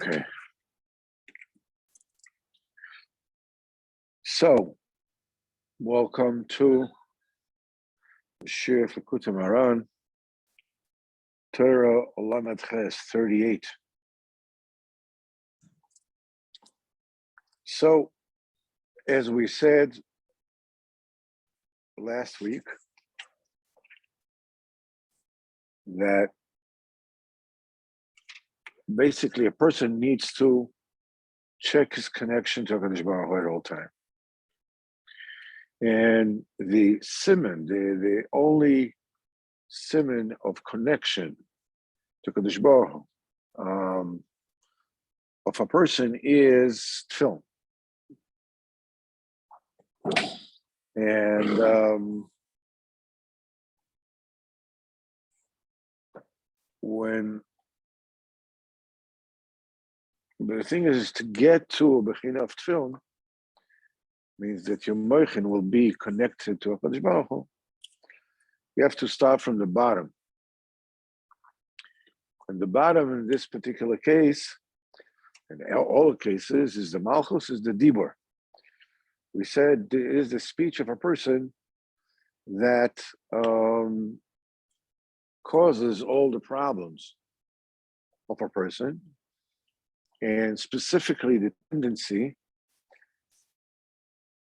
Okay. So, welcome to Shir Likutey Moharan, Torah Olamed Ches 38. So, as we said last week, that basically a person needs to check his connection to HaKadosh Baruch Hu at all time. And the siman, the only siman of connection to HaKadosh Baruch Hu of a person is tefillin. And the thing is to get to a bechina of tefillin means that your moichin will be connected to HaKadosh Baruch Hu. You have to start from the bottom. And the bottom in this particular case, in all cases, is the malchus, is the dibur. We said it is the speech of a person that causes all the problems of a person, and specifically the tendency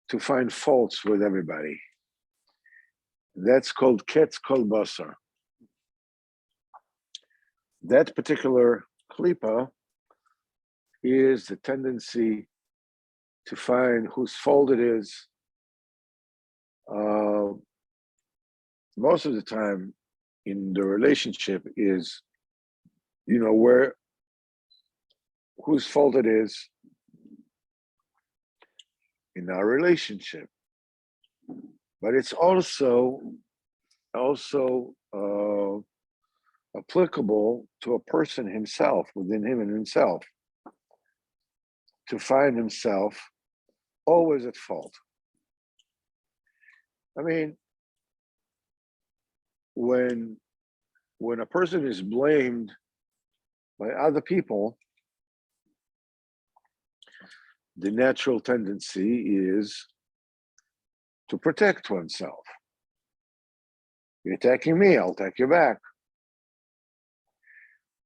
to find faults with everybody. That's called ketz kol basar. That particular klipa is the tendency to find whose fault it is. Most of the time in the relationship is, whose fault it is in our relationship. But it's also applicable to a person himself, within him and himself, to find himself always at fault. I mean, when a person is blamed by other people, the natural tendency is to protect oneself. You're attacking me, I'll attack you back.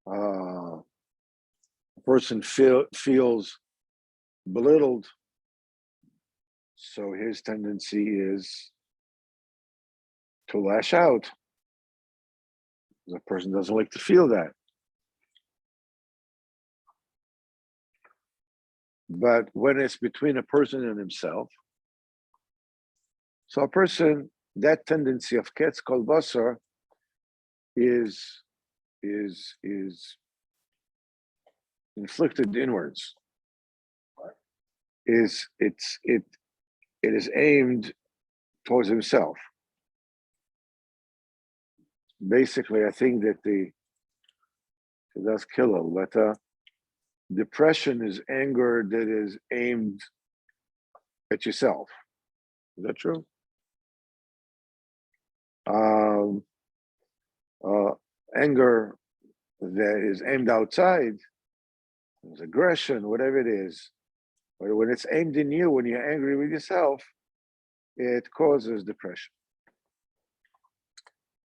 A person feels belittled, so his tendency is to lash out. The person doesn't like to feel that. But when it's between a person and himself, so a person, that tendency of ketz kol basar is inflicted inwards. It is aimed towards himself. Basically, I think that that's killer. But depression is anger that is aimed at yourself. Is that true? Anger that is aimed outside, is aggression, whatever it is. But when it's aimed in you, when you're angry with yourself, it causes depression.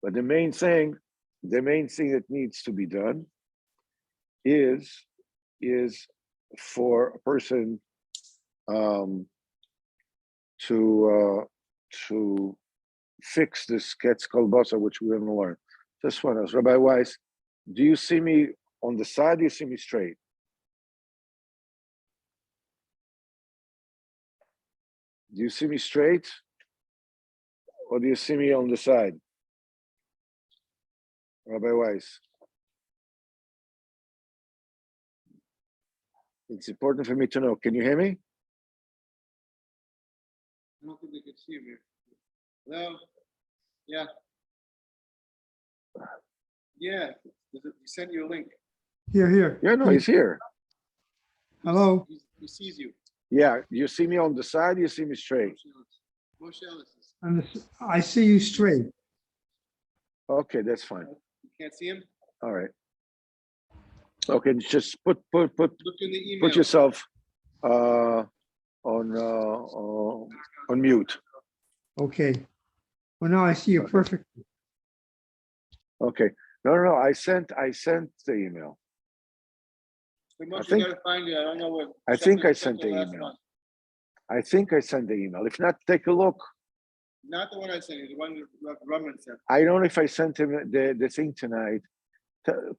But the main thing that needs to be done is for a person to fix this ketz kol basar, which we're going to learn. This one is Rabbi Weiss. Do you see me on the side? Do you see me straight? Do you see me straight, or do you see me on the side? Rabbi Weiss. It's important for me to know. Can you hear me? I don't think they can see me. Hello? Yeah. Yeah. He sent you a link. Here. Yeah, no, he's here. Hello. He sees you. Yeah, you see me on the side, you see me straight. Moshe Ellis. I see you straight. Okay, that's fine. You can't see him? All right. Okay, just put Look in the email. yourself on mute. Okay. Well, now I see you Okay. perfectly. Okay. No. I sent the email. So much think- you gotta find it. I don't know what. I think I check sent the last email. one. I think I sent the email. If not, take a look. Not the one I sent you, the one that Roman sent. I don't know if I sent him the thing tonight.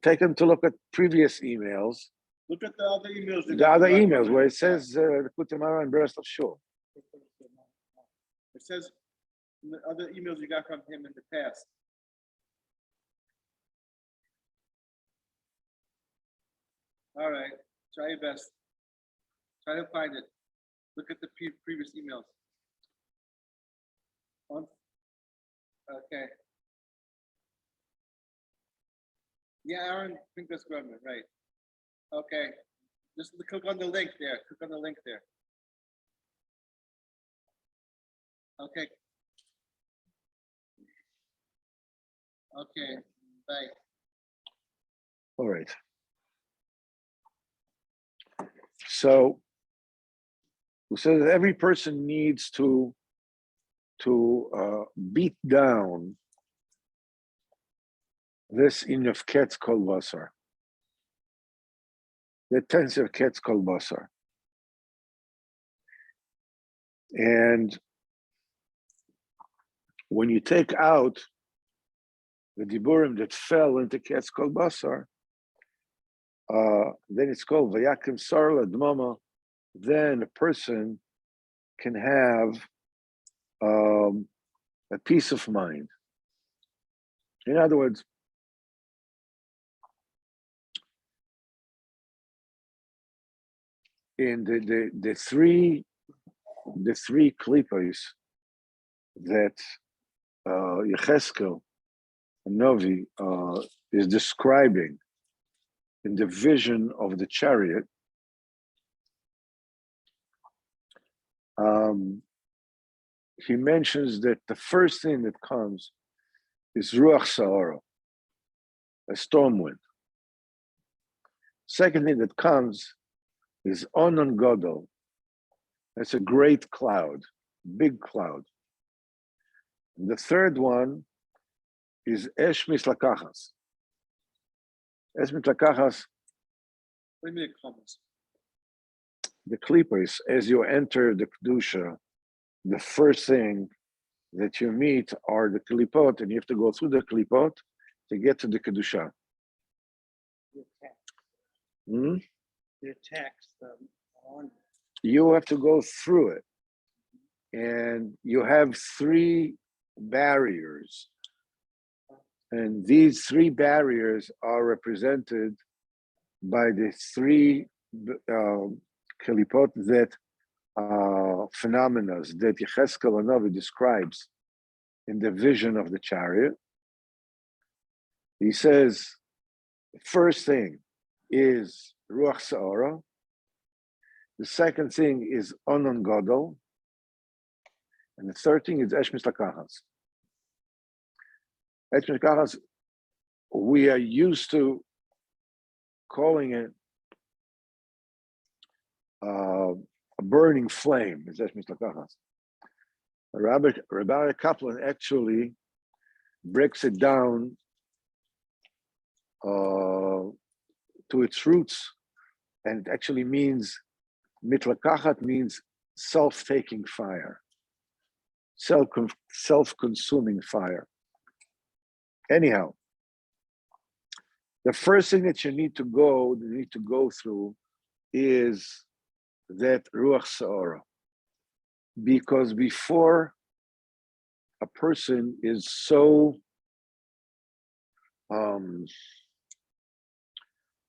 Take him to look at previous emails. Look at the other emails. you The got other from emails Roman. where it says Likutey Moharan Breast of Shul. It says in the other emails you got from him in the past. All right, try your best. Try to find it. Look at the previous emails. Okay. Yeah, Aaron, I think that's Grumman, right? Okay. Just click on the link there. Click on the link there. Okay. Okay. Bye. All right. So we said that every person needs to beat down this in of ketz kol basar, the tense of ketz kol basar, and when you take out the diburim that fell into ketz kol basar, then it's called vayakim sarla dmama. Then a person can have a peace of mind. In other words, in the three klipos that Yecheskel Novi is describing in the vision of the chariot, he mentions that the first thing that comes is Ruach Sa'ara, a storm wind. Second thing that comes is Onon Godol. That's a great cloud, big cloud. And the third one is Esh Mislakachas. Esh Mislakachas, What do you mean it comes? the klipos, as you enter the Kedusha, the first thing that you meet are the klipot, and you have to go through the klipot to get to the Kedusha. Hmm? The text. You have to go through it. And you have three barriers. And these three barriers are represented by the three klipot that phenomena that Yecheskel Hanavi describes in the vision of the chariot. He says, the first thing is Ruach Sa'ara. The second thing is Onon Godol. And the third thing is Esh Mislakachas. Esh Mislakachas, we are used to calling it a burning flame. It's Esh Mislakachas. Rabbi Kaplan actually breaks it down to its roots, and it actually means mitlakachat means self-taking fire, self-consuming fire. Anyhow, the first thing that you need to go through is that Ruach Sa'ara. Because before a person is so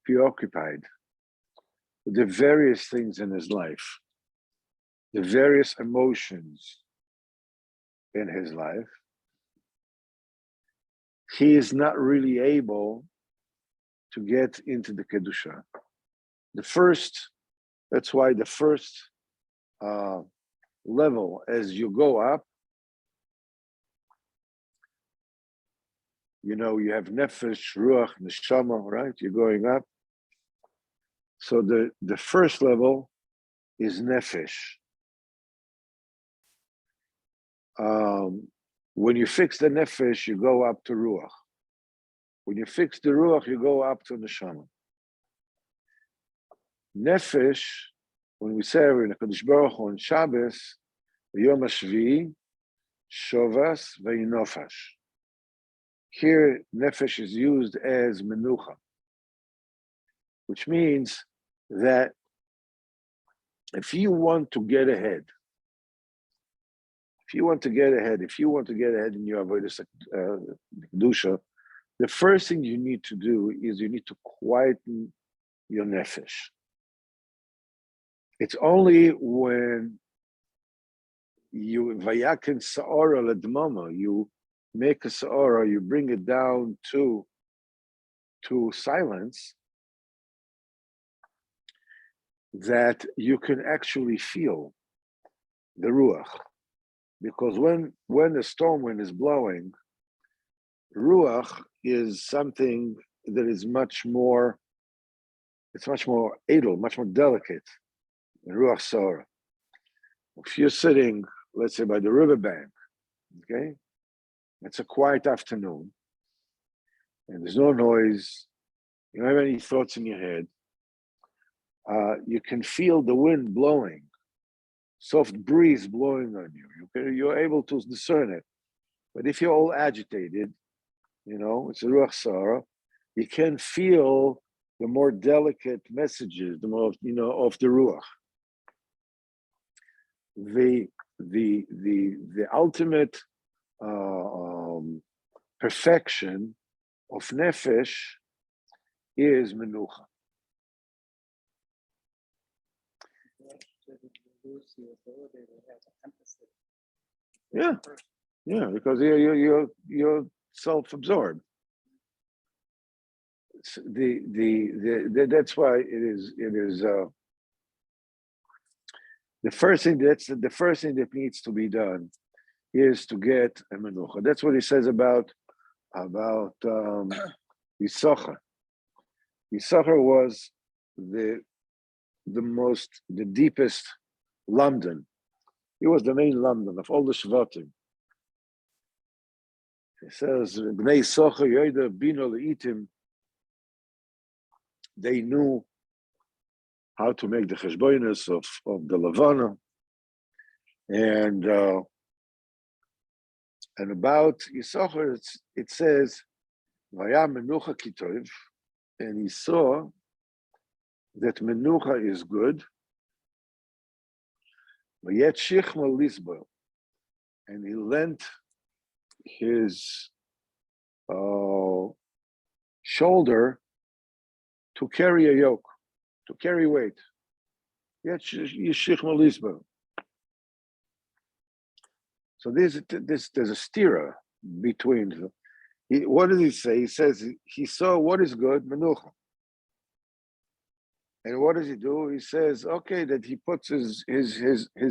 preoccupied with the various things in his life, the various emotions in his life, he is not really able to get into the Kedusha. That's why the first level, as you go up, you have Nephesh, Ruach, Neshama, right? You're going up. So the first level is Nephesh. When you fix the Nephesh, you go up to Ruach. When you fix the Ruach, you go up to Neshama. Nephesh, when we say in the Kadosh Baruch Hu on Shabbos, Yom HaShvi'i, Shovas ve'inofash. Here, Nephesh is used as Menucha, which means that if you want to get ahead, if you want to get ahead in your avodas kedusha, the first thing you need to do is you need to quieten your nefesh. It's only when you vayakin sa'ora ledmama, you make a sa'ora, you bring it down to silence, that you can actually feel the ruach. Because when the storm wind is blowing, ruach is something that is much more edel, much more delicate than ruach sora. If you're sitting, let's say, by the riverbank, okay, it's a quiet afternoon, and there's no noise, you don't have any thoughts in your head, you can feel the wind blowing, soft breeze blowing on you. You're able to discern it. But if you're all agitated, it's a ruach sara, you can feel the more delicate messages, the more, of the ruach. The ultimate perfection of nefesh is menucha. Yeah, because you're self-absorbed. That's why it is the first thing that needs to be done is to get a menucha. That's what he says about Yisachar. Yisachar was the deepest London. He was the main London of all the Shvatim. He says, Bnei Yisachar Yoida Bino Leitim. They knew how to make the cheshbonos of the Levana, and about Yisachar, it says, Vaya menucha kitov, and he saw that menucha is good, but yet shichma lisbo, and he lent his shoulder to carry a yoke, to carry weight. Yet shichma lisbo. So there's a stira between. What does he say? He says he saw what is good, menucha. And what does he do? He says, okay, that he puts his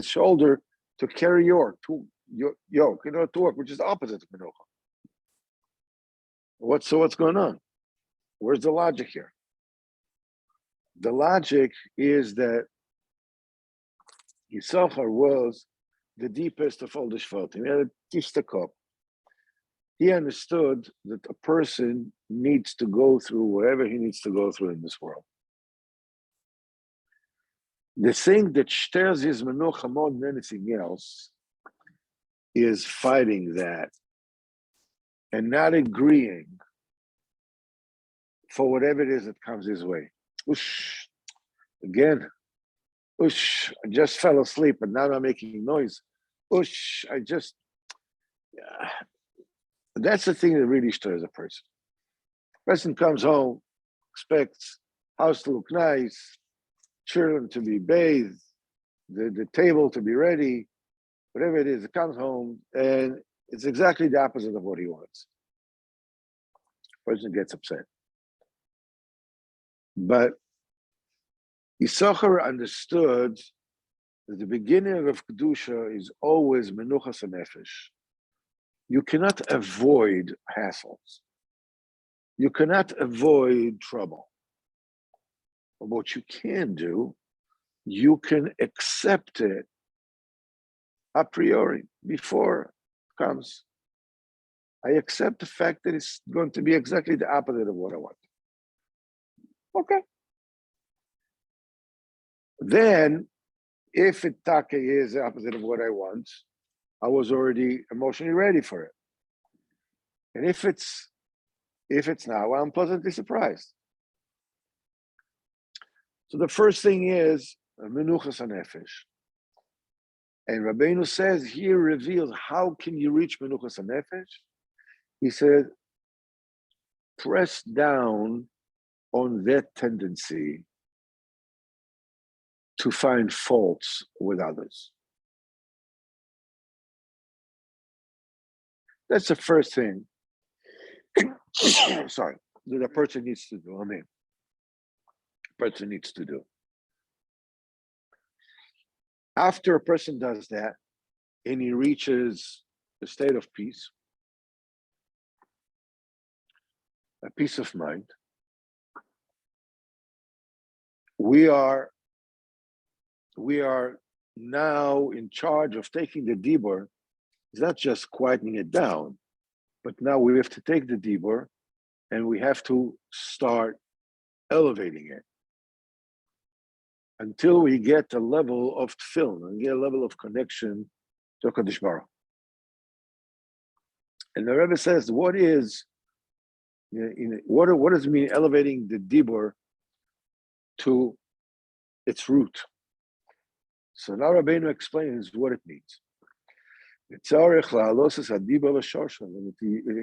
shoulder to carry yoke, to work, which is the opposite of menucha. What's going on? Where's the logic here? The logic is that Yisachar was the deepest of all the Shvatim. He had a tistakop. He understood that a person needs to go through whatever he needs to go through in this world. The thing that stirs his menucha more than anything else is fighting that and not agreeing for whatever it is that comes his way. Oosh, again. Oosh, I just fell asleep and now I'm making noise. Oosh, that's the thing that really stirs a person. Person comes home, expects house to look nice, children to be bathed, the table to be ready, whatever it is, it comes home and it's exactly the opposite of what he wants. Person gets upset. But Yisachar understood that the beginning of Kedusha is always Menuchas HaNefesh. You cannot avoid hassles. You cannot avoid trouble. what you can do, you can accept it a priori before it comes. I accept the fact that it's going to be exactly the opposite of what I want. Okay. Then, if it taka is the opposite of what I want, I was already emotionally ready for it. And if it's not, well, I'm pleasantly surprised. So the first thing is menuchas hanefesh. And Rabbeinu says, here reveals how can you reach menuchas hanefesh? He said, press down on that tendency to find faults with others. That's the first thing. Sorry, that a person needs to do. Person needs to do. After a person does that, and he reaches a state of peace, a peace of mind, we are now in charge of taking the dibur. It's not just quietening it down, but now we have to take the dibur and we have to start elevating it until we get a level of tefillin and get a level of connection to Kadosh Baruch. And the Rebbe says, what does it mean elevating the dibur to its root? So now Rabbeinu explains what it means. It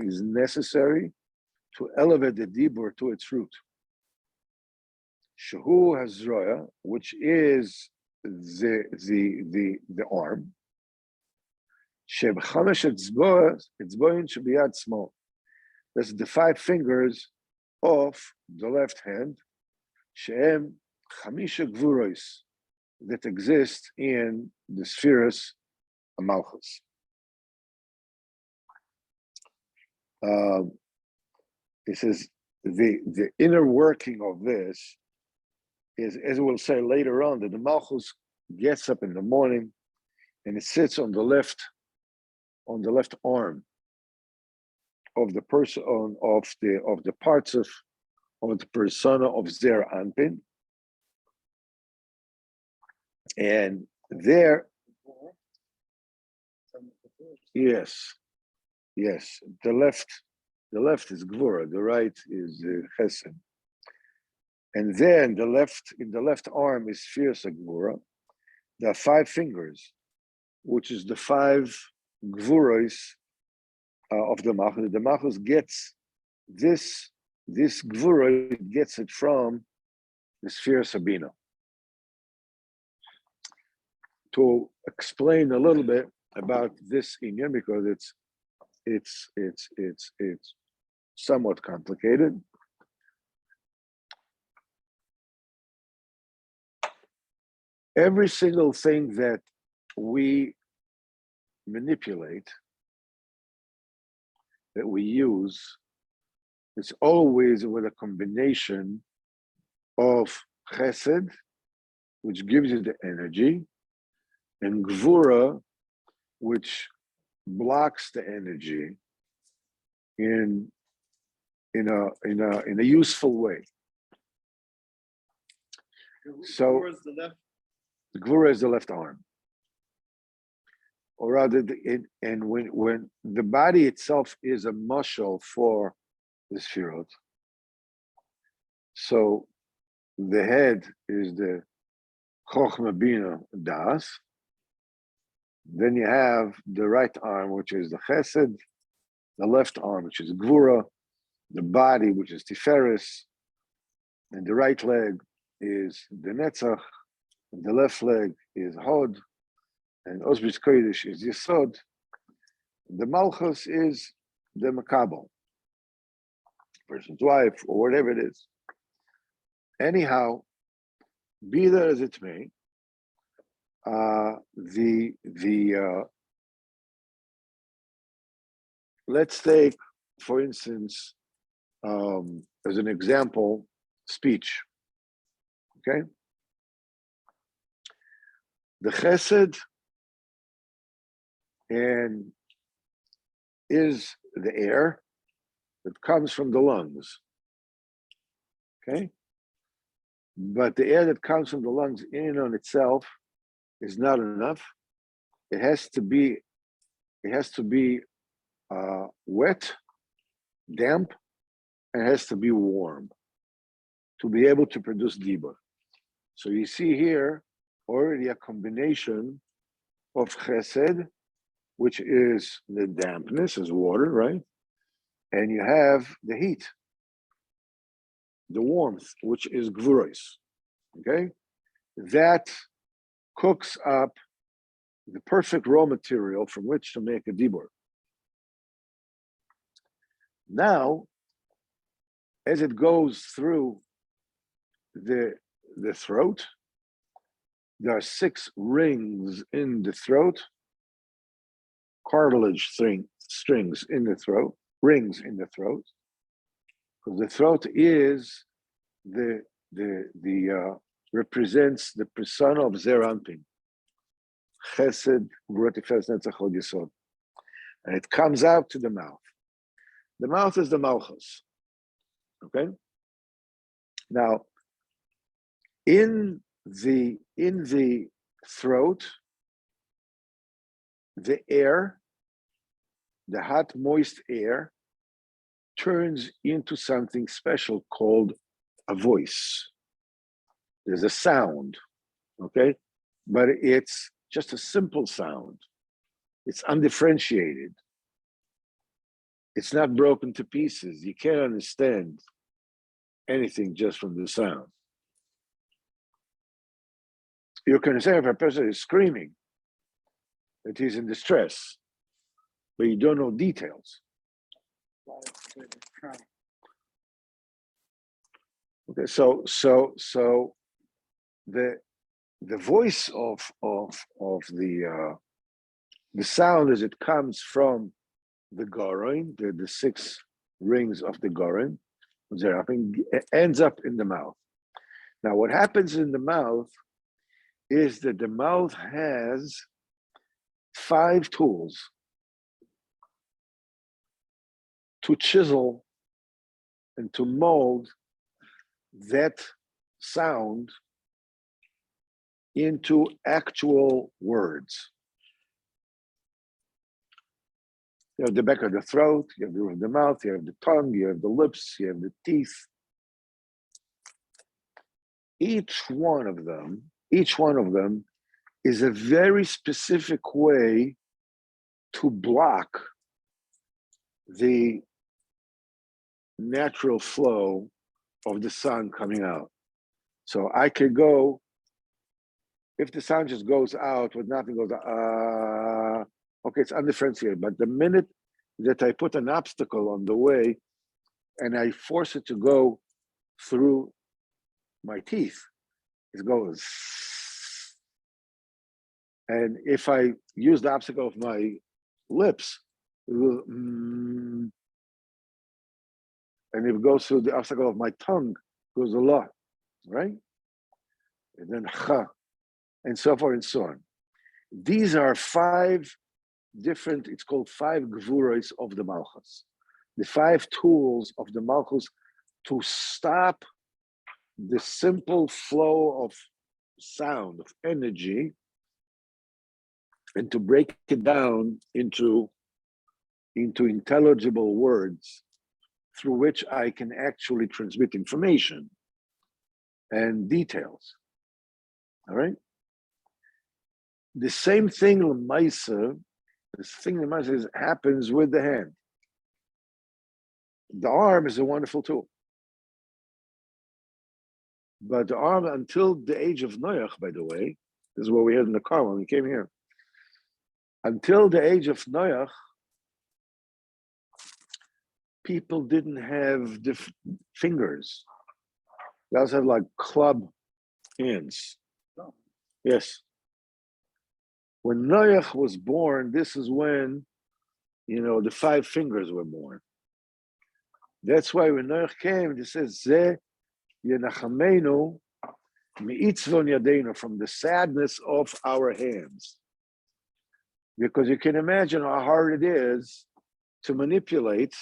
is necessary to elevate the dibur to its root. Shehu hazroya, which is the arm. Shebchamesh etzboin shebiyad small. That's the 5 fingers of the left hand. Shehem chamisha gvuros, that exist in the spheres of Malchus. He says the inner working of this is, as we'll say later on, that the Malchus gets up in the morning and it sits on the left arm of the person of the parts of the persona of Zer Anpin, and there, yes, the left is Gvura, the right is Chesed. And then in the left arm is fierce Gvura. There are 5 fingers, which is the 5 Gvuros of the Malchus. The Malchus gets this Gvura, it gets it from the sphere Sabina. To explain a little bit about this inyan, because it's somewhat complicated. Every single thing that we manipulate, that we use, it's always with a combination of chesed, which gives you the energy, and gvura, which blocks the energy in a useful way. So the gvura is the left arm, or rather, and when the body itself is a muscle for the sphirot, so the head is the chokhmah bina das. Then you have the right arm, which is the chesed, the left arm, which is gvura, the body, which is tiferes, and the right leg is the netzach, and the left leg is hod, and osbis kodesh is yesod. The malchus is the makabel, person's wife, or whatever it is. Anyhow, be that as it may, let's take, for instance, as an example, speech. Okay? The chesed and is the air that comes from the lungs. Okay? But the air that comes from the lungs in and on itself is not enough. It has to be wet, damp, and it has to be warm to be able to produce dibur. So you see here already a combination of chesed, which is the dampness, is water, right? And you have the heat, the warmth, which is gvuros. Okay? That cooks up the perfect raw material from which to make a dibur. Now, as it goes through the throat, there are 6 rings in the throat, cartilage strings in the throat, rings in the throat, because the throat is represents the persona of Zer Anpin, Chesed, Gvurah Tiferes Netzach Hod Yesod, and it comes out to the mouth. The mouth is the Malchus. Okay. Now, in the throat, the air, the hot, moist air, turns into something special called a voice. There's a sound, okay? But it's just a simple sound. It's undifferentiated. It's not broken to pieces. You can't understand anything just from the sound. You can say if a person is screaming that he's in distress, but you don't know details. Okay, so the voice of the sound as it comes from the gorin, the 6 rings of the gorin, ends up in the mouth. Now, what happens in the mouth is that the mouth has 5 tools to chisel and to mold that sound into actual words. You have the back of the throat, you have the roof of the mouth, you have the tongue, you have the lips, you have the teeth. Each one of them is a very specific way to block the natural flow of the sound coming out. So I could go, if the sound just goes out with nothing goes out, okay, it's undifferentiated. But the minute that I put an obstacle on the way and I force it to go through my teeth, it goes. And if I use the obstacle of my lips, it will, and if it goes through the obstacle of my tongue, it goes a lot, right? And then cha, and so forth and so on. These are 5 different, it's called 5 gvuros of the Malchus. The 5 tools of the Malchus to stop the simple flow of sound, of energy, and to break it down into intelligible words through which I can actually transmit information and details. All right? The same thing, l'maisa, happens with the hand. The arm is a wonderful tool. But the arm, until the age of Noach, by the way, this is what we had in the car when we came here. Until the age of Noach, people didn't have fingers. They also had like club hands. Yes. When Noach was born, this is when, the 5 fingers were born. That's why when Noach came, it says, Ze Yenachamenu Mi'itzvon yadeinu, from the sadness of our hands. Because you can imagine how hard it is to manipulate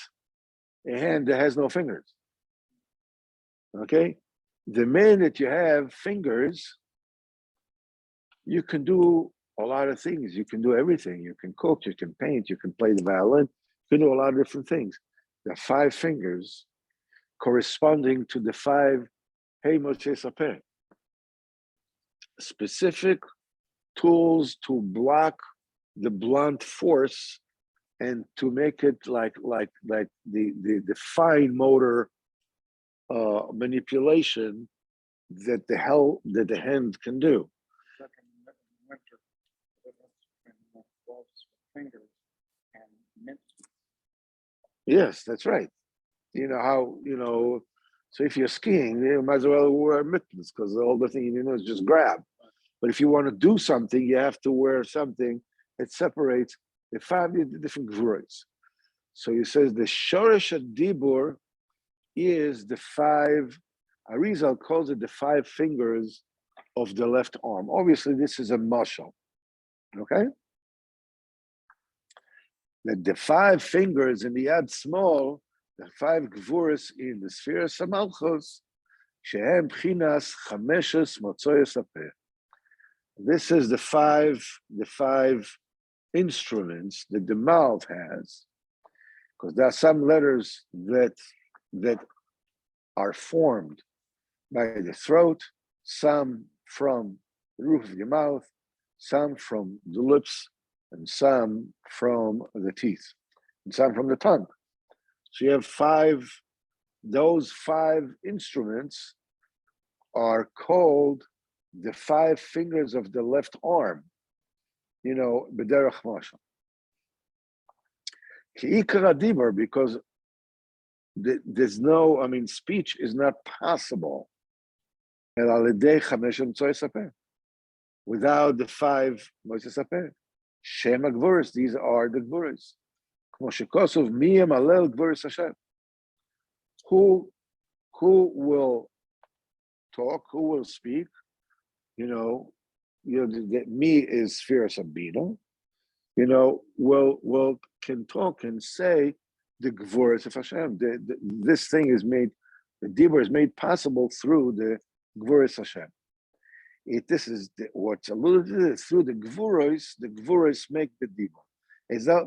a hand that has no fingers. Okay? The minute you have fingers, you can do a lot of things. You can do everything. You can cook, you can paint, you can play the violin, you can do a lot of different things. The 5 fingers corresponding to the 5 Hey Moshe Sapeh, specific tools to block the blunt force and to make it like the fine motor manipulation that the hand can do. Yes, that's right. You know how, so if you're skiing, you might as well wear mittens because all the thing you know is just grab. But if you want to do something, you have to wear something that separates the 5 different gvuros. So he says the shoresh dibur is the 5. Arizal calls it the 5 fingers of the left arm. Obviously, this is a mashal. Okay, that the 5 fingers in the yad small, the 5 gvuros in the sphere of Samalchos, shehem bchinas chameshes motzoyes apeh. This is the five instruments that the mouth has, because there are some letters that are formed by the throat, some from the roof of your mouth, some from the lips, and some from the teeth, and some from the tongue. So you have 5. Those 5 instruments are called the 5 fingers of the left arm, b'derech mashal. Ki'ikar adibur, because there's no, speech is not possible without the 5 motzei sapeh. Shem ha'gvuros, these are the gvuros. Kmo shekosov mi yamalel gvuros Hashem. Who will talk? Who will speak? The me is Sphira Sabina. Will can talk and say the gvuros of Hashem. This thing is made. The dibur is made possible through the gvuros Hashem. This is what's alluded to through the gvuros. The gvuros make the dibur.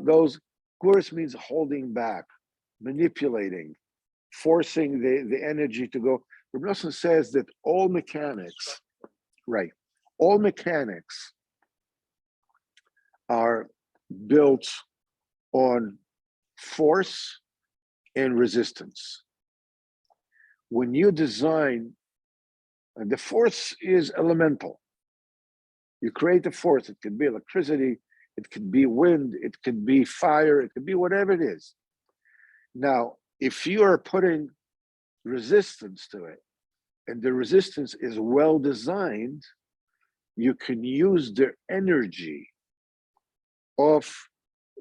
Those gvuros means holding back, manipulating, forcing the energy to go. Rabbi Nosson says that all mechanics, right? All mechanics are built on force and resistance. When you design, and the force is elemental. You create the force. It could be electricity, it could be wind, it could be fire, it could be whatever it is. Now, if you are putting resistance to it, and the resistance is well designed, you can use the energy of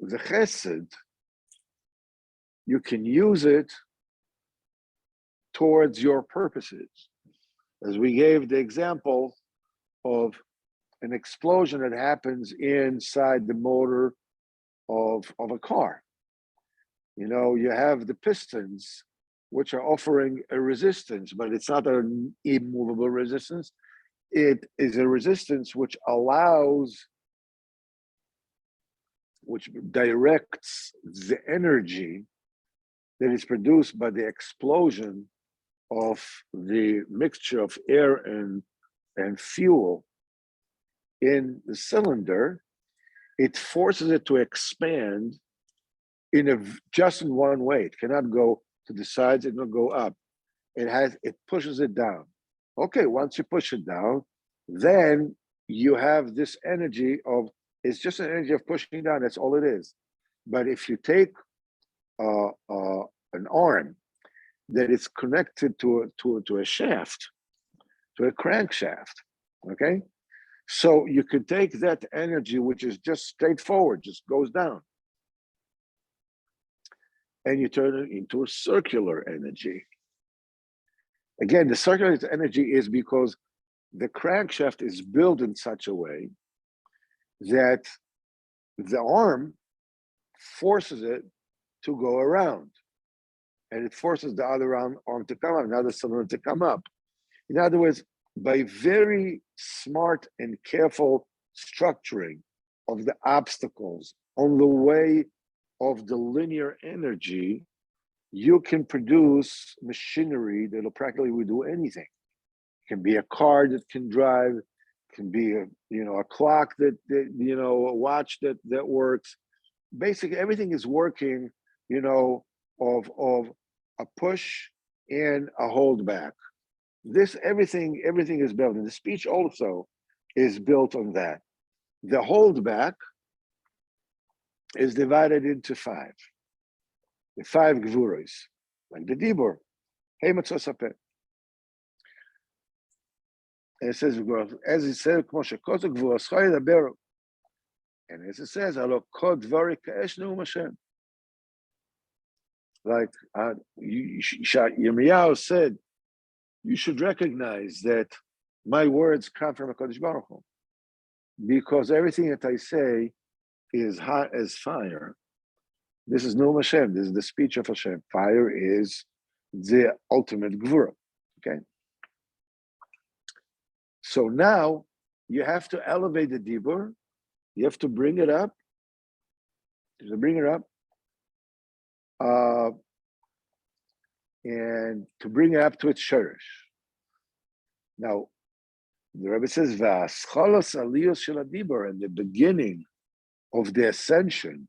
the chesed, you can use it towards your purposes. As we gave the example of an explosion that happens inside the motor of a car. You have the pistons, which are offering a resistance, but it's not an immovable resistance. It is a resistance which directs the energy that is produced by the explosion of the mixture of air and fuel in the cylinder. It forces it to expand just in one way. It cannot go to the sides, it cannot go up. It pushes it down. Okay, once you push it down, then you have this energy it's just an energy of pushing down, that's all it is. But if you take an arm that is connected to a shaft, to a crankshaft, okay? So you could take that energy, which is just straightforward, just goes down, and you turn it into a circular energy. Again, the circular energy is because the crankshaft is built in such a way that the arm forces it to go around, and it forces the other arm to come up, another cylinder to come up. In other words, by very smart and careful structuring of the obstacles on the way of the linear energy, you can produce machinery that'll practically do anything. It can be a car that can drive, it can be a clock that a watch that works. Basically, everything is working, of a push and a hold back. This everything is built, and the speech also is built on that. The hold back is divided into 5. The 5 gvuros, like the dibur. Hey, matzosapeh. And it says, as it says, and as it says, like Yirmiyahu said, you should recognize that my words come from HaKadosh Baruch Hu, because everything that I say is hot as fire. This is no Hashem. This is the speech of Hashem. Fire is the ultimate gvura. Okay. So now you have to elevate the dibur. You have to bring it up. And to bring it up to its sherish. Now, the Rebbe says, "V'aschalas aliyos shel dibur," and the beginning of the ascension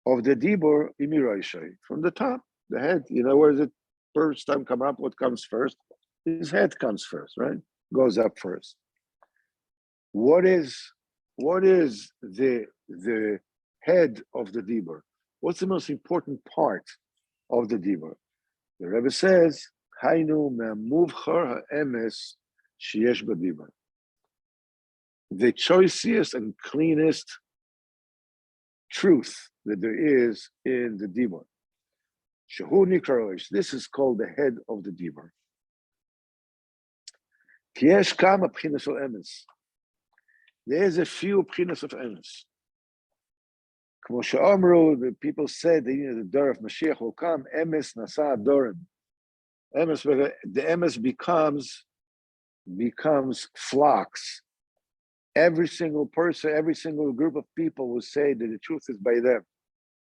of the dibur imiroishay, from the top, the head. Where does it first time come up? What comes first? His head comes first, right? Goes up first. What is the head of the dibur? What's the most important part of the dibur? The Rebbe says, "Hainu me'muvchar ha'emes sheyesh b'dibur." The choicest and cleanest truth that there is in the dibur. Shehu nikra. This is called the head of the dibur. Kiesh kama pchinas of emes. There's a few pchinas of emes. Kmo she'amru, the people said that the door of Mashiach will come. Emes nasa adorim. Emes, the emes becomes flocks. Every single person, every single group of people will say that the truth is by them.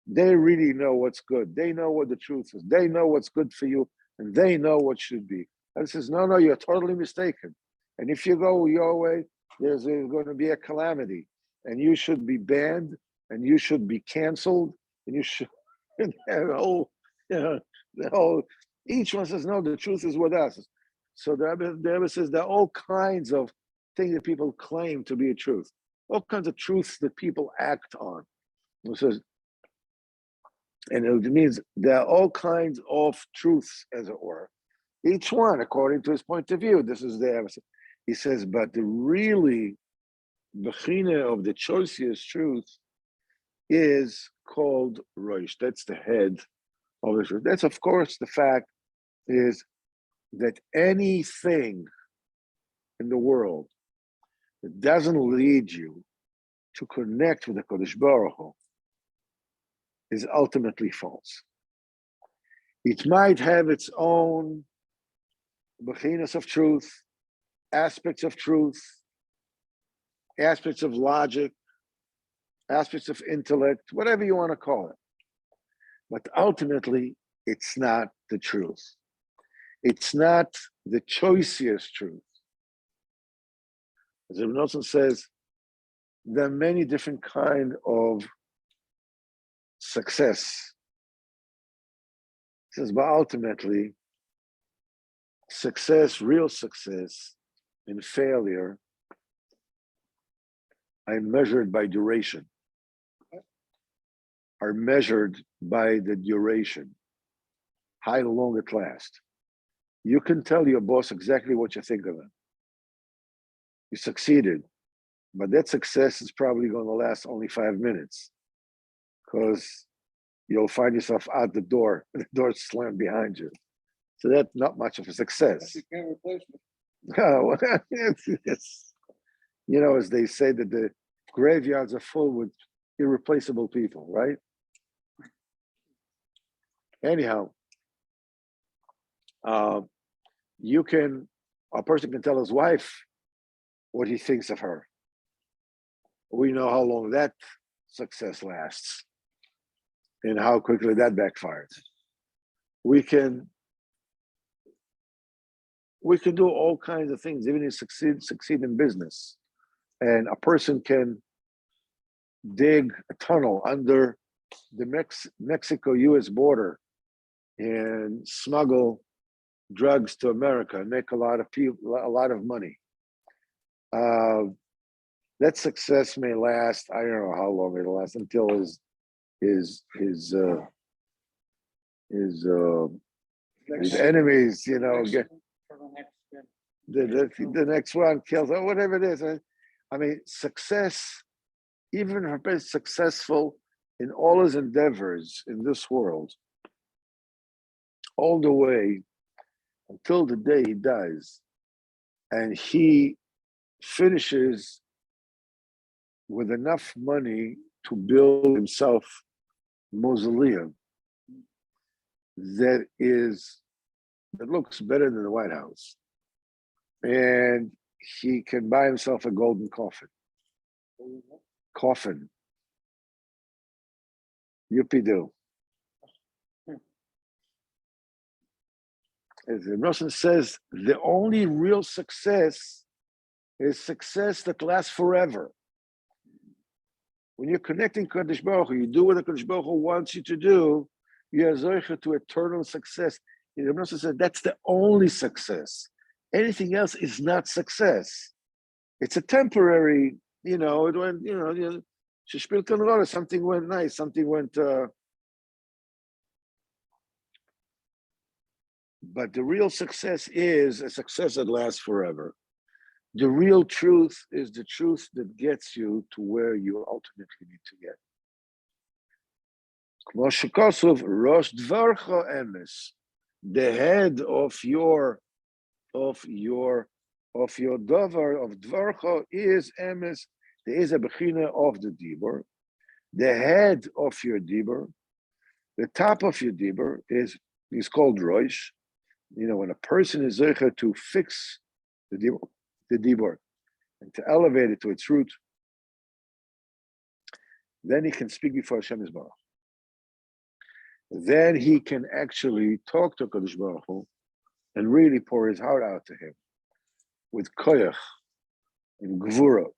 They really know what's good. They know what the truth is. They know what's good for you, and they know what should be. And says, no, you're totally mistaken. And if you go your way, there's going to be a calamity, and you should be banned, and you should be canceled, and you should. The whole. Each one says, no, the truth is with us. So the Rebbe says there are all kinds of things that people claim to be a truth, all kinds of truths that people act on. It says, and it means there are all kinds of truths, as it were. Each one, according to his point of view, this is there. He says, but the really bechina of the choicest truth is called Rosh. That's the head of the truth. That's, of course, the fact is that anything in the world that doesn't lead you to connect with the Kodesh Baruch Hu is ultimately false. It might have its own bechinas of truth, aspects of truth, aspects of logic, aspects of intellect, whatever you want to call it. But ultimately, it's not the truth. It's not the choicest truth. As Ibn Nelson says, there are many different kinds of success. He says, but ultimately, success, real success, and failure are measured by duration, are measured by the duration, how long it lasts. You can tell your boss exactly what you think of him. You succeeded, but that success is probably going to last only 5 minutes, because you'll find yourself out the door, and the door slammed behind you. So that's not much of a success. You can't replace me. As they say that the graveyards are full with irreplaceable people, right? Anyhow, a person can tell his wife what he thinks of her. We know how long that success lasts and how quickly that backfires. We can do all kinds of things, even if succeed in business. And a person can dig a tunnel under the Mexico-US border and smuggle drugs to America and make a lot of money. That success may last, I don't know how long it'll last, until his enemies, get the next one kills or whatever it is. I mean, success, even if he's successful in all his endeavors in this world, all the way until the day he dies, and he finishes with enough money to build himself a mausoleum that looks better than the White House, and he can buy himself a golden coffin. Yippee-doo. As the Russian says, the only real success is success that lasts forever. When you're connecting Kadosh Baruch Hu, you do what the Kadosh Baruch Hu wants you to do, you are zoicha to eternal success. The Russian says that's the only success. Anything else is not success. It's a temporary, it went, something went nice, something went, but the real success is a success that lasts forever. The real truth is the truth that gets you to where you ultimately need to get. Rosh Dvarcha Emes, the head of your davar of Dvarcha is Emes. There is a bechina of the dibur. The head of your dibur, the top of your dibur is called Rosh. When a person is zeicha to fix the dibur and to elevate it to its root, then he can speak before Hashem Yisbarach. Then he can actually talk to Kadosh Baruch Hu and really pour his heart out to him with koyach and gvura.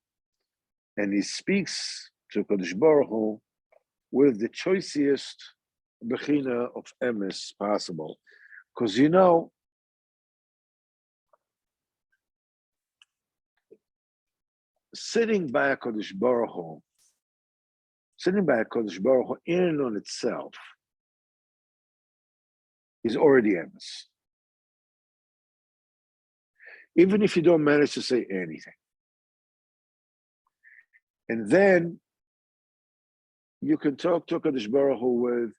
And he speaks to Kadosh Baruch Hu with the choicest bechina of emes possible. Because sitting by a Kadosh Baruch Hu in and on itself is already emes. Even if you don't manage to say anything. And then you can talk to Kadosh Baruch Hu with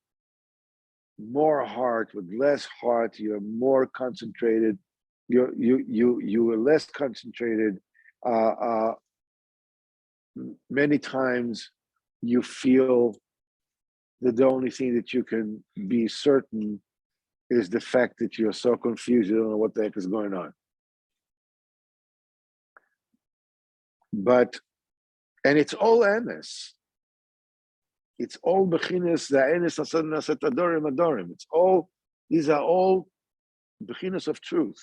more heart, with less heart. You're more concentrated. You are less concentrated. Many times you feel that the only thing that you can be certain is the fact that you're so confused, you don't know what the heck is going on. And it's all emes. It's all bechinas, the enes naset adorim. These are all bechinas of truth.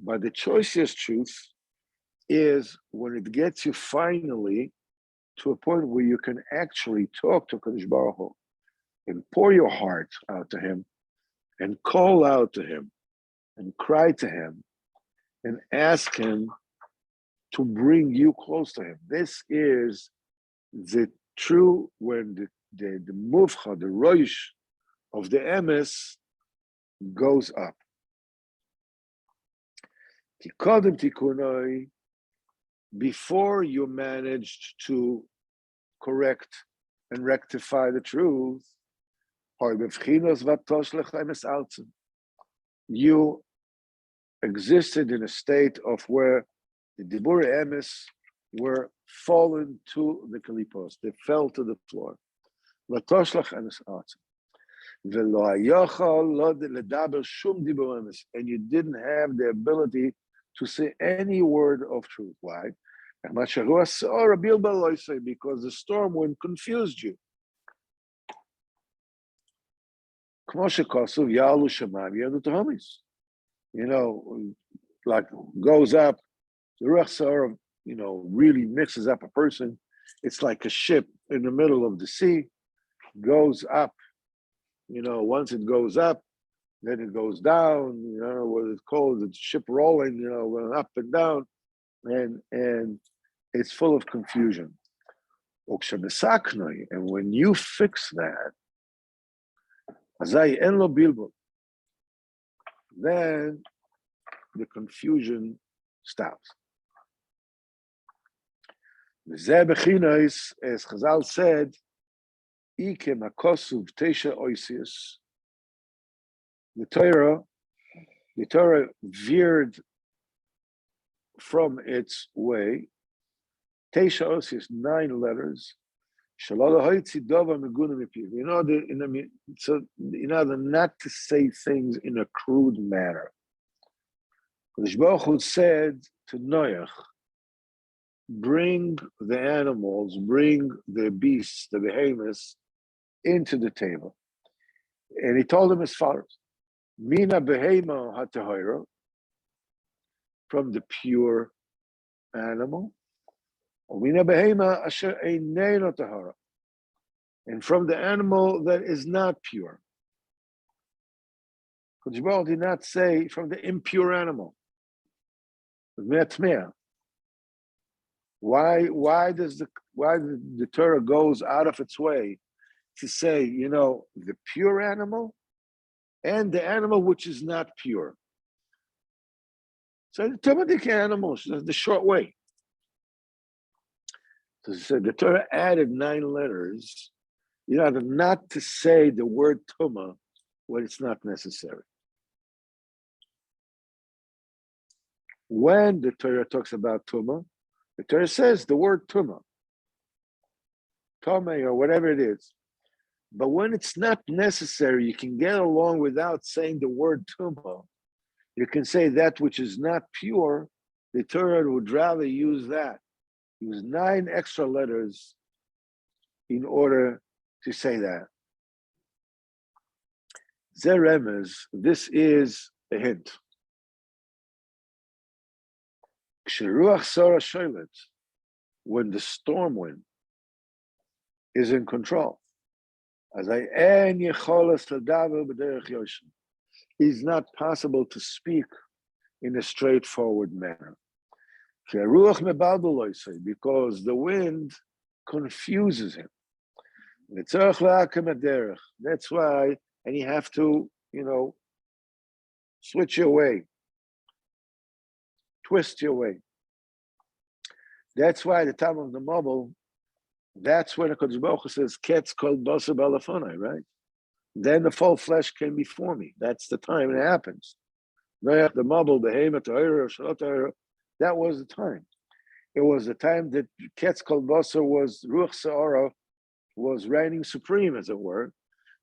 But the choicest truth is when it gets you finally to a point where you can actually talk to Kadosh Baruch Hu and pour your heart out to him and call out to him and cry to him and ask him to bring you close to him. This is the true, when the muvcha, the roish of the emes goes up. Tikodem tikunoi, before you managed to correct and rectify the truth, you existed in a state of where the Dibur Emes were fallen to the Kalipos. They fell to the floor. Latoshlach Emes Atzim. And you didn't have the ability to say any word of truth. Why? Because the storm wind confused you. You know, like goes up, the Ruach Sa'or, really mixes up a person. It's like a ship in the middle of the sea, goes up. Once it goes up, then it goes down, what it's called, the ship rolling, going up and down, and it's full of confusion. And when you fix that, then the confusion stops. As Chazal said, the Torah veered from its way. Teisha Osius, 9 letters. So not to say things in a crude manner. The Baruch Hu said to Noach, bring the animals, bring the beasts, the behemoths, into the table. And he told them as follows: Mina behema hatahira, from the pure animal, Mina behema asher eineno tahara, and from the animal that is not pure. Kodesh did not say from the impure animal. Why the Torah goes out of its way to say, the pure animal and the animal which is not pure? So the Talmudic animals, the short way. So the Torah added 9 letters, not to say the word tuma when it's not necessary. When the Torah talks about tuma, the Torah says the word tuma, tome, or whatever it is. But when it's not necessary, you can get along without saying the word tuma. You can say that which is not pure. The Torah would rather use that. Use 9 extra letters in order to say that. Zeremes, this is a hint. When the storm wind is in control, it's not possible to speak in a straightforward manner. Because the wind confuses him. That's why, and you have to, switch your way, twist your way. That's why the time of the Mobile, that's when the Kodesh Baruch Hu says, "Ketz called Basa Balafonai," right? Then the full flesh came before me. That's the time it happens. The Mobile, Behemoth, that was the time. It was the time that Ketz called Basa was Ruach Sa'ara, was reigning supreme, as it were.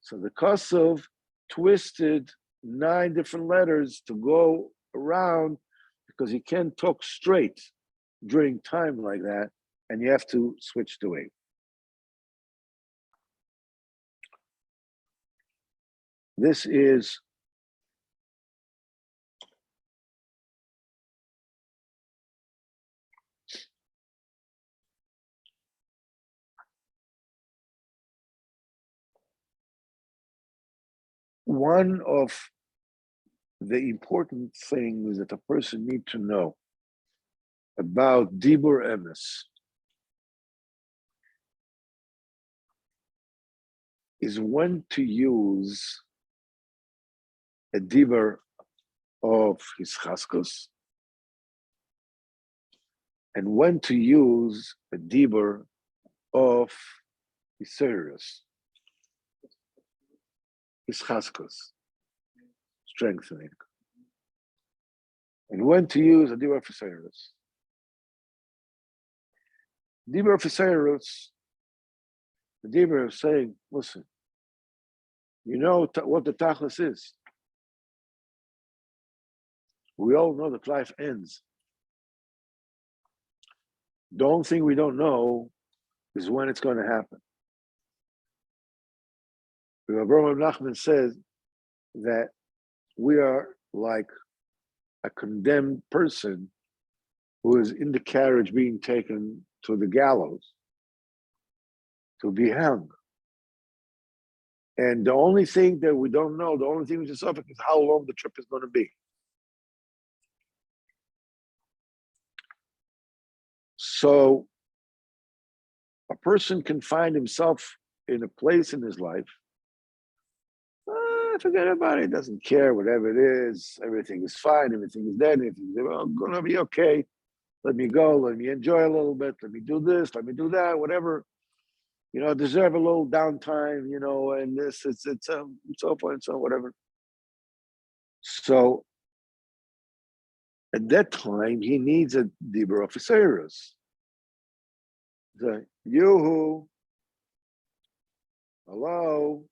So the Kosov twisted 9 different letters to go around, because you can't talk straight during time like that, and you have to switch the way. This is one of the important things that a person needs to know about Dibur Emes is when to use a Dibur of his chaskos and when to use a Dibur of his serious, his chaskos, strengthening. and when to use a dibur fisayrus. Dibur fisayrus, the dibur is saying, listen, you know what the tachlis is. We all know that life ends. The only thing we don't know is when it's going to happen. Avraham Nachman says that we are like a condemned person who is in the carriage being taken to the gallows to be hung. And the only thing that we don't know, the only thing we just suffer is how long the trip is going to be. So a person can find himself in a place in his life, forget about it, doesn't care, whatever it is, everything is fine, everything is dead, everything's going to be okay. Let me go, let me enjoy a little bit, let me do this, let me do that, whatever. You know, deserve a little downtime, you know, and this, it's so forth and so whatever. So at that time, he needs a dibur of fisayrus. The Yoo-hoo, hello,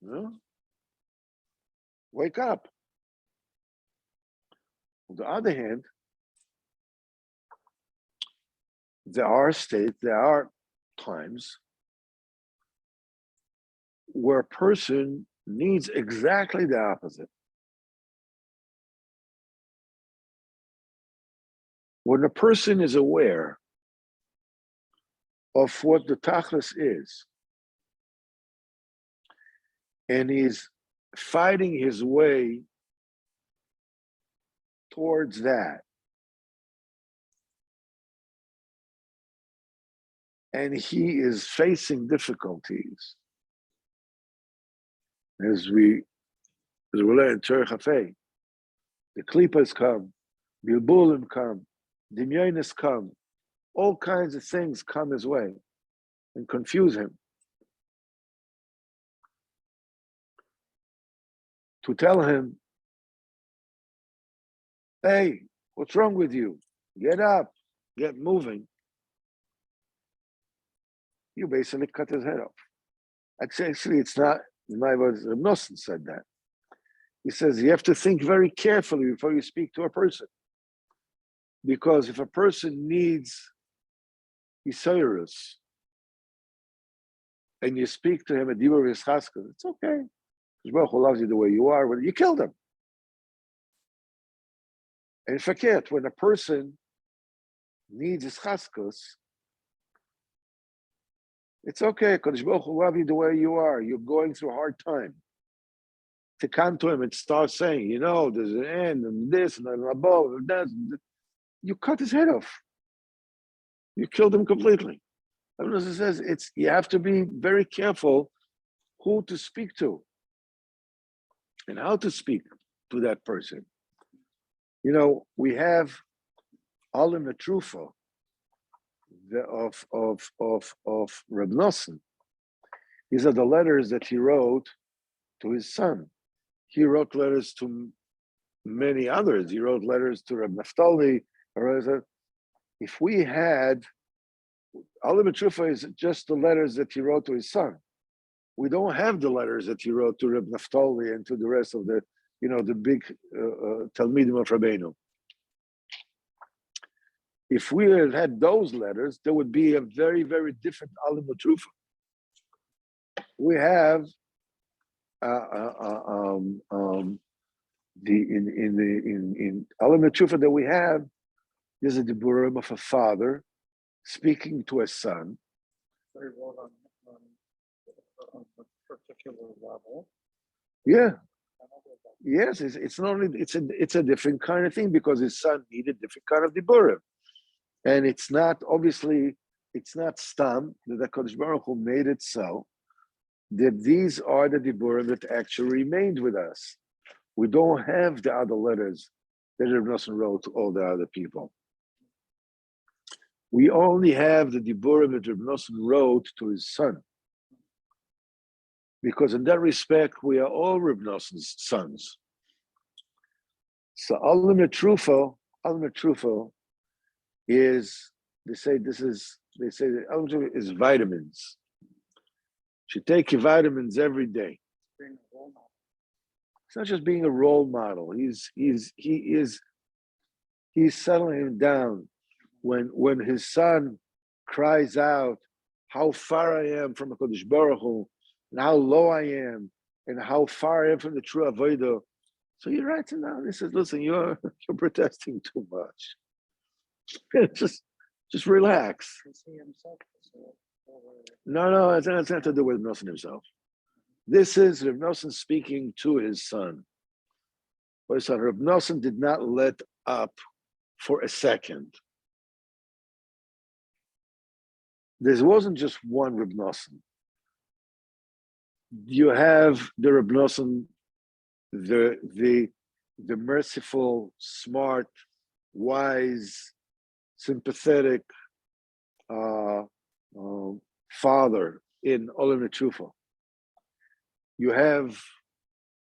no? Wake up. On the other hand, there are times where a person needs exactly the opposite. When a person is aware of what the tachlis is, and he's fighting his way towards that, and he is facing difficulties, as we learn in Tzorech Hafei, the klipas come, bilbulim come, dimyonis come, all kinds of things come his way and confuse him. To tell him, hey, what's wrong with you? Get up, get moving. You basically cut his head off. Actually, it's not, in my words, Nosson said that. He says you have to think very carefully before you speak to a person. Because if a person needs Isairus, and you speak to him at Dibur V'Yischaskas, it's okay. Baruch Hu loves you the way you are. When you killed him. And forget, when a person needs Yischaskas, it's okay, because Baruch Hu loves you the way you are. You're going through a hard time. To come to him and start saying, you know, there's an end, and this, and above, and that, you cut his head off. You killed him completely. It says you have to be very careful who to speak to and how to speak to that person. You know, we have Alim Etrufa of Reb Nosson. These are the letters that he wrote to his son. He wrote letters to many others. He wrote letters to Reb Naftali. If we had, Alim Etrufa is just the letters that he wrote to his son. We don't have the letters that he wrote to Reb Naftali and to the rest of the, you know, the big Talmidim of Rabbeinu. If we had those letters, there would be a very, very different Alim Etrufa. We have in Alim Etrufa that we have, there's a diburim of a father speaking to a son. They wrote on a particular level. Yeah. Yes, it's not only it's a different kind of thing because his son needed different kind of diburim, and it's not obviously it's not stam that the Kodesh Baruch Hu made it so that these are the diburim that actually remained with us. We don't have the other letters that Reb Nosson wrote to all the other people. We only have the diburim that Reb Nosson wrote to his son. Because in that respect, we are all Reb Nosson's sons. So ultimate truthful is, they say that ultimate is vitamins. You take your vitamins every day. It's not just being a role model. He's settling him down. When his son cries out how far I am from HaKadosh Baruch Hu, and how low I am, and how far I am from the true Avodah. So he writes it down. He says, listen, you're protesting too much. just relax. No, it's not to do with Nosson himself. This is Reb Nosson speaking to his son. Reb Nosson did not let up for a second. There wasn't just one Reb Nosson. You have the Reb Nosson, the merciful, smart, wise, sympathetic father in Olam Nechufa. You have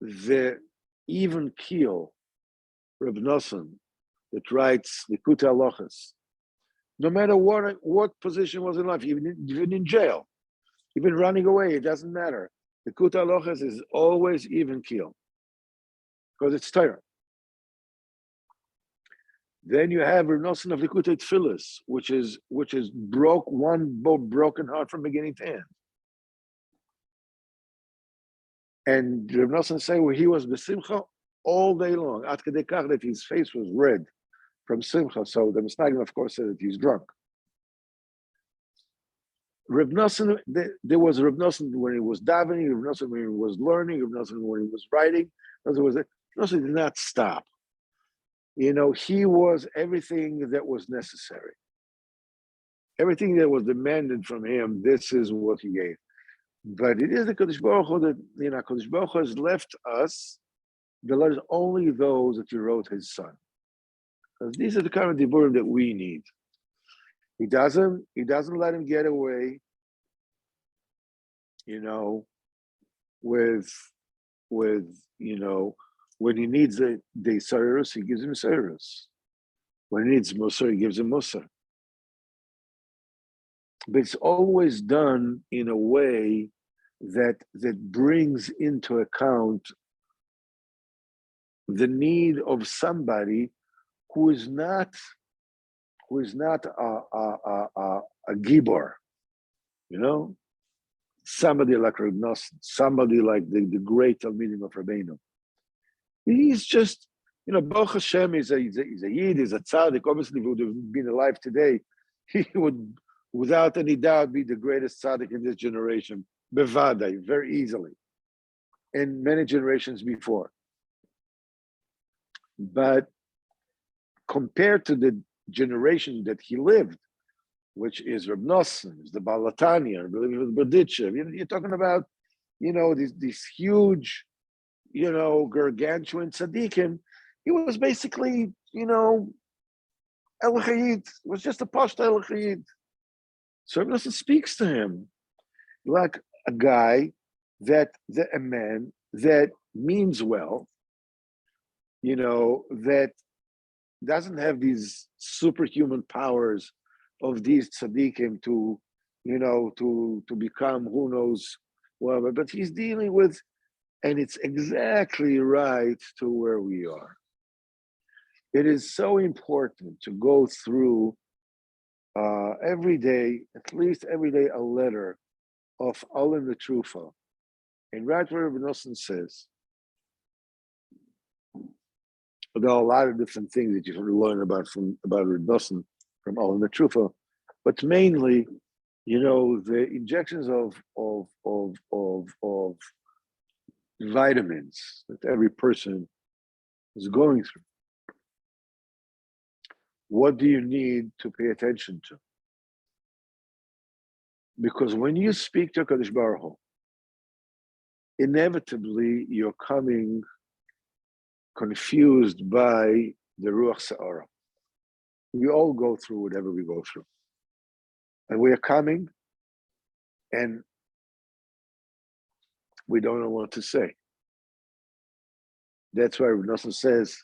the even keel Reb Nosson that writes Likutey Moharan. No matter what position was in life, even in jail, even running away, it doesn't matter. Likutey Moharan is always even keel because it's Torah. Then you have Reb Nosson of Likutey Tfilis, which is broken heart from beginning to end. And Reb Nosson say where he was besimcha all day long, at kedei kach that his face was red from simcha. So the Misnagim, of course, said that he's drunk. Reb Nosson, there was Reb Nosson when he was davening, Reb Nosson when he was learning, Reb Nosson when he was writing. Reb Nosson did not stop. He was everything that was necessary. Everything that was demanded from him, this is what he gave. But it is the Kadosh Baruch Hu that, Kadosh Baruch Hu has left us the letters only those that he wrote his son. Because these are the kind of diburim that we need. He doesn't let him get away, with when he needs the Sairus, he gives him Sairus. When he needs Musar, he gives him Musar. But it's always done in a way that brings into account the need of somebody who is not a gibor, somebody like Reb Nosson, somebody like the great Talmidim of Rabbeinu. He's just, Baruch Hashem is a Yid, is a tzaddik. Obviously, if he would have been alive today, he would, without any doubt, be the greatest tzaddik in this generation, bevadai, very easily, and many generations before. But compared to the generation that he lived, which is Reb Nosson, the Balatanya, Berditchev, you're talking about, these huge, gargantuan tzaddikim. He was basically, El Chayid. It was just a pashta El Chayid. So Reb Nosson speaks to him like a guy a man that means well, that doesn't have these superhuman powers of these tzaddikim to become who knows what, but he's dealing with, and it's exactly right to where we are. It is so important to go through every day, at least every day, a letter of Olam Nechufa, and right where Reb Nosson says, there are a lot of different things that you can learn about Reb Nosson from Olam Nechufa, but mainly, the injections of vitamins that every person is going through. What do you need to pay attention to? Because when you speak to Kadosh Baruch Hu, inevitably you're coming confused by the Ruach Sa'ara. We all go through whatever we go through. And we are coming and we don't know what to say. That's why Reb Nosson says,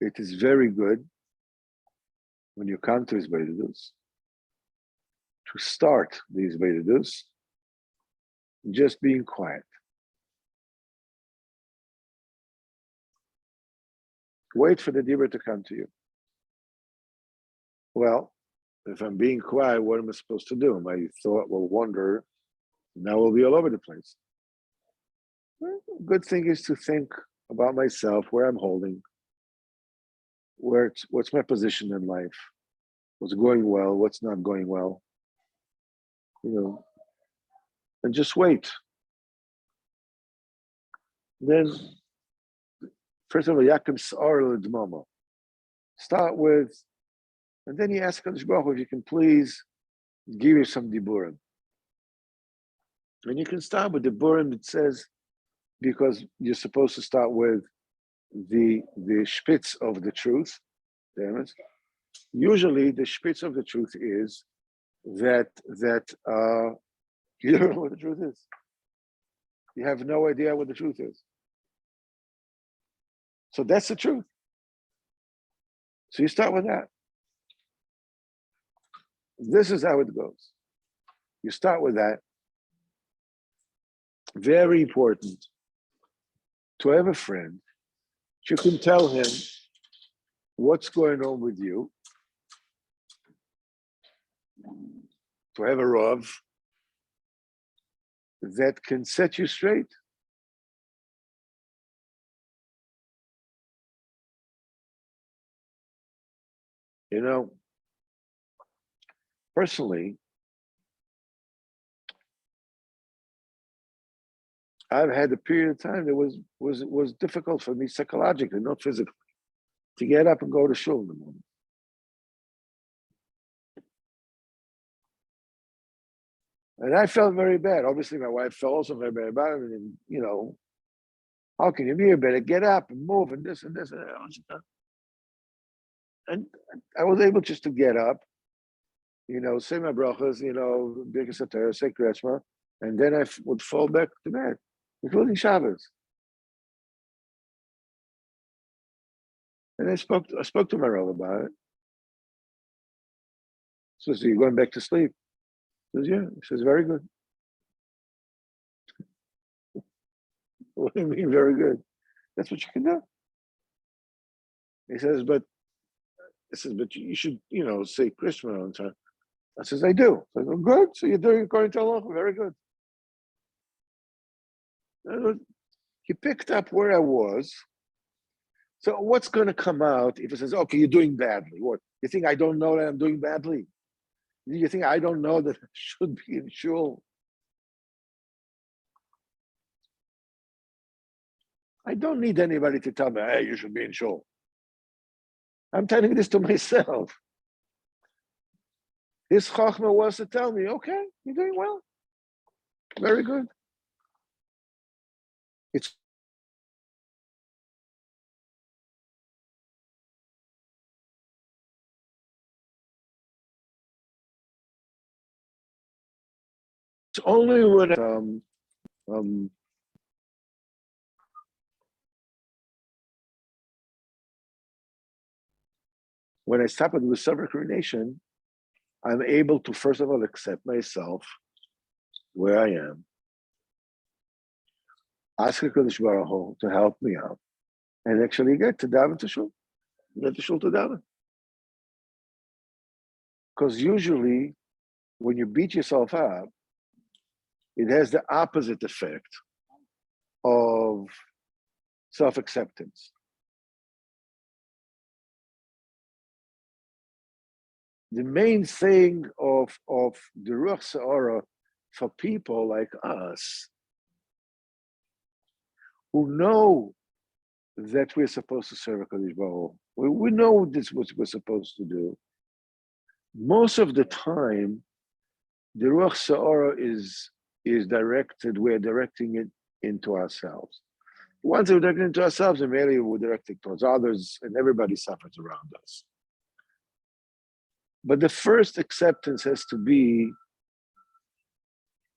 it is very good when you come to his Veidus to start these Veidus just being quiet. Wait for the Dibur to come to you. Well, if I'm being quiet, what am I supposed to do? My thought will wander. Now we'll be all over the place. Well, good thing is to think about myself, where I'm holding, what's my position in life, what's going well, what's not going well, and just wait. Then, first of all, Yaakov Sa'ar L'Dmama. Start with, and then you ask Kadosh Baruch Hu if you can please give you some diburim. And you can start with the diburim that says, because you're supposed to start with the spitz of the truth. Damn it. Usually the spitz of the truth is that you don't know what the truth is. You have no idea what the truth is. So that's the truth. So you start with that. This is how it goes. You start with that. Very important to have a friend. You can tell him what's going on with you. To have a Rav that can set you straight. Personally, I've had a period of time that was difficult for me psychologically, not physically, to get up and go to shul in the morning. And I felt very bad. Obviously, my wife felt also very bad about it. And, how can you be better? Get up and move and this and this. And I was able just to get up, say my brachas, Birkas HaTorah, say Kreshma, and then I would fall back to bed, including Shabbos. And I spoke to my Rav about it. So you're going back to sleep? He says, yeah. He says, very good. What do you mean, very good? That's what you can do. He says, but you should, say Krishma on time. I says, I do. I go, good. So you're doing according to Allah. Very good. He picked up where I was. So what's going to come out if he says, okay, you're doing badly? What? You think I don't know that I'm doing badly? You think I don't know that I should be in shul? I don't need anybody to tell me, hey, you should be in shul. I'm telling this to myself. His chachma was to tell me, okay, you're doing well. Very good. It's only when I stop with self-recrimination, I'm able to first of all accept myself where I am, ask HaKadosh Baruch Hu to help me out, and actually get to daven to shul, get to shul to daven. Because usually, when you beat yourself up, it has the opposite effect of self-acceptance. The main thing of the Ruach Sa'ara for people like us who know that we're supposed to serve HaKadosh Baruch Hu, we know this is what we're supposed to do. Most of the time, the Ruach Sa'ara is directed, we're directing it into ourselves. Once we're directing it into ourselves, immediately we're directing towards others, and everybody suffers around us. But the first acceptance has to be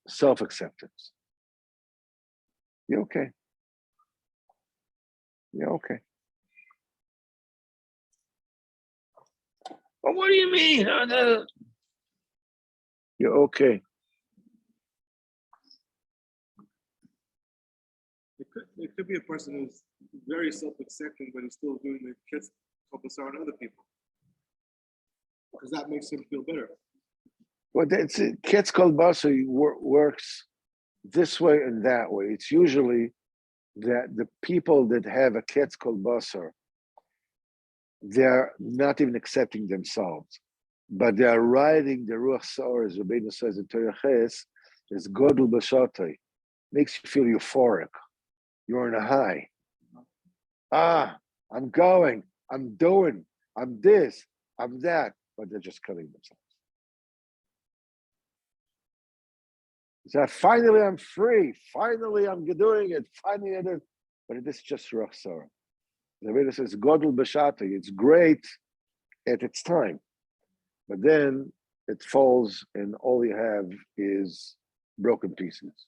self-acceptance. You're okay. You're okay. Well, what do you mean? You're okay. It could be a person who's very self-accepting, but he's still doing the kids focus on other people. Because that makes him feel better. Well, that's it. Ketz Kolbasa works this way and that way. It's usually that the people that have a Ketz Kolbasa, they're not even accepting themselves, but they are riding the Ruach Sa'or, as Rabbeinu says in Torah Ches, is Godel B'Shatei. Makes you feel euphoric. You're in a high. I'm going, I'm doing, I'm this, I'm that, but they're just killing themselves. So finally I'm free, finally I'm doing it, finally I did. But this is just Ruach Sa'or. The Rebbe says, Godel B'Shatei, it's great at its time, but then it falls and all you have is broken pieces.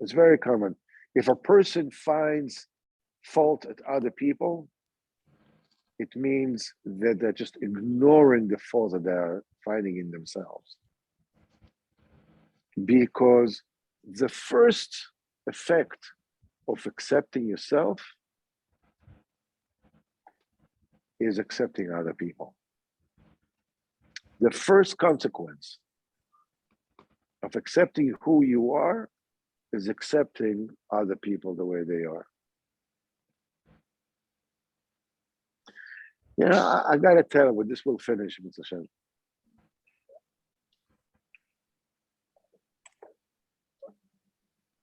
It's very common. If a person finds fault at other people, it means that they're just ignoring the fault that they're finding in themselves. Because the first effect of accepting yourself is accepting other people. The first consequence of accepting who you are is accepting other people the way they are. You know, I gotta tell you, this will finish, Mr. Hashem.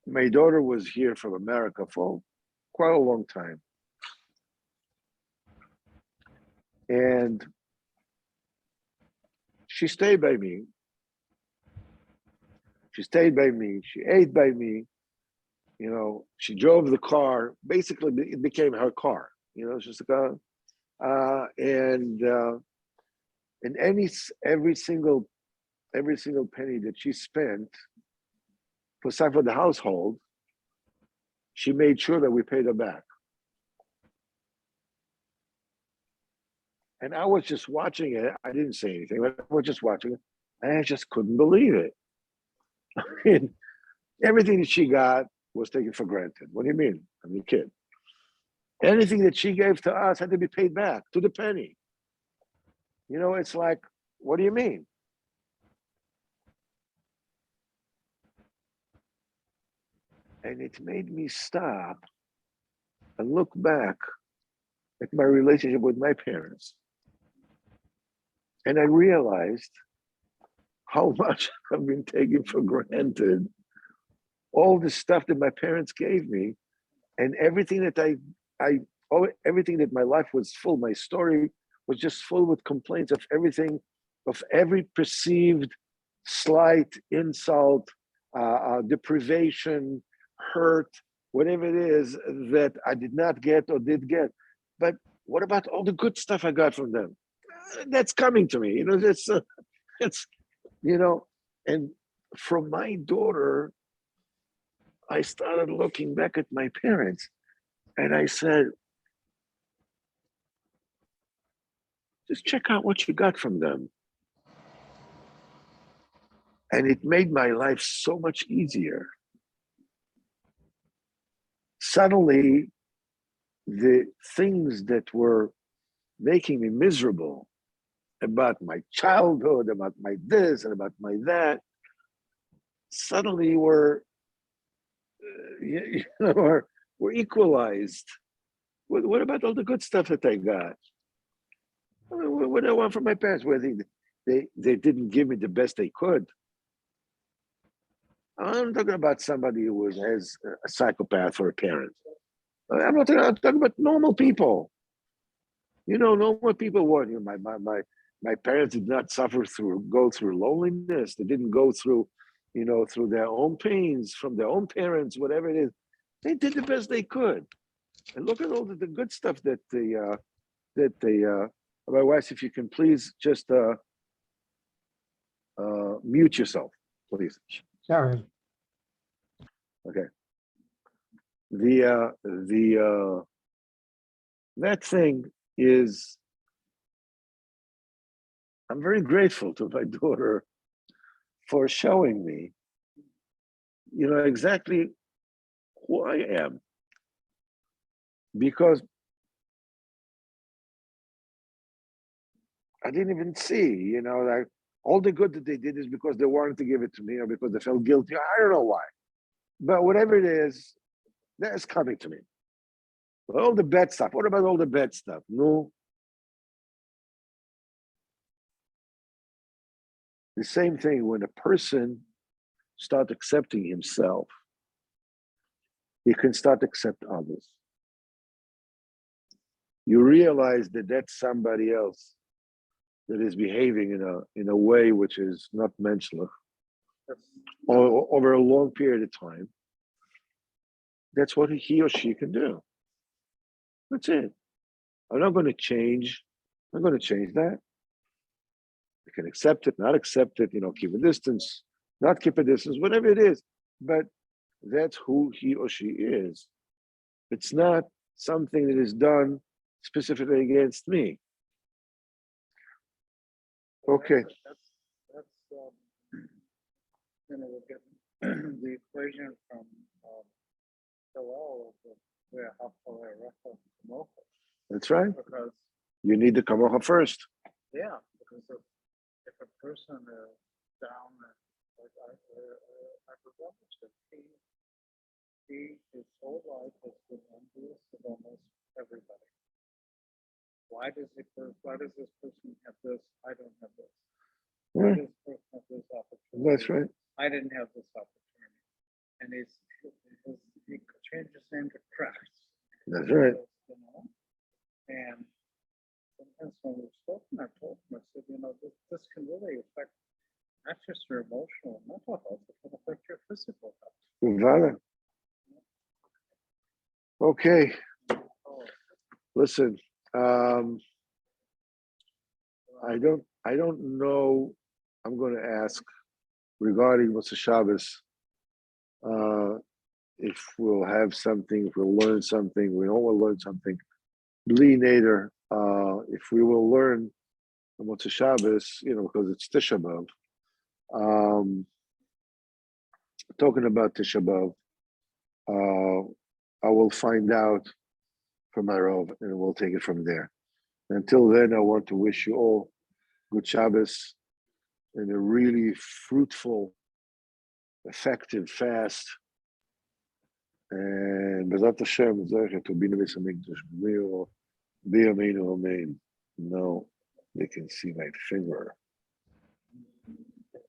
My daughter was here from America for quite a long time. And she stayed by me. She stayed by me. She ate by me. You know, she drove the car. Basically, it became her car. You know, it's just like and every single penny that she spent for stuff for the household, she made sure that we paid her back. And I was just watching it. I didn't say anything, but I was just watching it. And I just couldn't believe it. I mean, everything that she got was taken for granted. What do you mean? I'm a kid. Anything that she gave to us had to be paid back to the penny. You know, it's like, what do you mean? And it made me stop and look back at my relationship with my parents. And I realized how much I've been taking for granted. All the stuff that my parents gave me, and everything that everything that my life was full, my story was just full with complaints of everything, of every perceived slight, insult, deprivation, hurt, whatever it is that I did not get or did get. But what about all the good stuff I got from them? That's coming to me, you know, it's, you know, and from my daughter, I started looking back at my parents and I said, just check out what you got from them. And it made my life so much easier. Suddenly, the things that were making me miserable about my childhood, about my this and about my that, suddenly were equalized. What about all the good stuff that I got? I mean, what I want from my parents? Where they didn't give me the best they could. I'm talking about somebody who has a psychopath or a parent. I'm talking about normal people. You know, normal people. What? You know, my parents did not go through loneliness. They didn't go through, you know, through their own pains from their own parents, whatever it is. They did the best they could. And look at all the good stuff that my wife, if you can please just mute yourself, please. Sorry. Okay. that thing is, I'm very grateful to my daughter for showing me, exactly who I am. Because I didn't even see, like all the good that they did is because they wanted to give it to me or because they felt guilty. I don't know why. But whatever it is, that's coming to me. But all the bad stuff. What about all the bad stuff? No. The same thing when a person starts accepting himself, he can start to accept others. You realize that that's somebody else that is behaving in a way which is not menschlich, or over a long period of time. That's what he or she can do. That's it. I'm not going to change. I'm going to change that. You can accept it, not accept it, keep a distance, not keep a distance, whatever it is. But that's who he or she is. It's not something that is done specifically against me. Okay. That's we're getting the equation from Hillel of where That's right. because You need the kamocha first. yeah, because if a person is down and like I forgot he his whole life has been envious of almost everybody. Why does this person have this? I don't have this. Why does this person have this opportunity? That's right. I didn't have this opportunity. And he changed his name to Christ. That's right. And sometimes when we've spoken, I told him, I said, this can really affect not just your emotional and mental health, it can affect your physical health. Valid. Okay. Listen, I don't know. I'm going to ask regarding Moshe Shabbos, if we'll have something, if we'll learn something. We know we'll learn something. Bli Nader, if we will learn Moshe Shabbos, because it's Tisha B'Av. Talking about Tisha B'Av, I will find out from my Rav, and we'll take it from there. Until then, I want to wish you all good Shabbos and a really fruitful, effective fast. And B'ezrat Hashem, Zecher to be in the Beis Hamikdash, B'yameinu Amen. No, they can see my finger.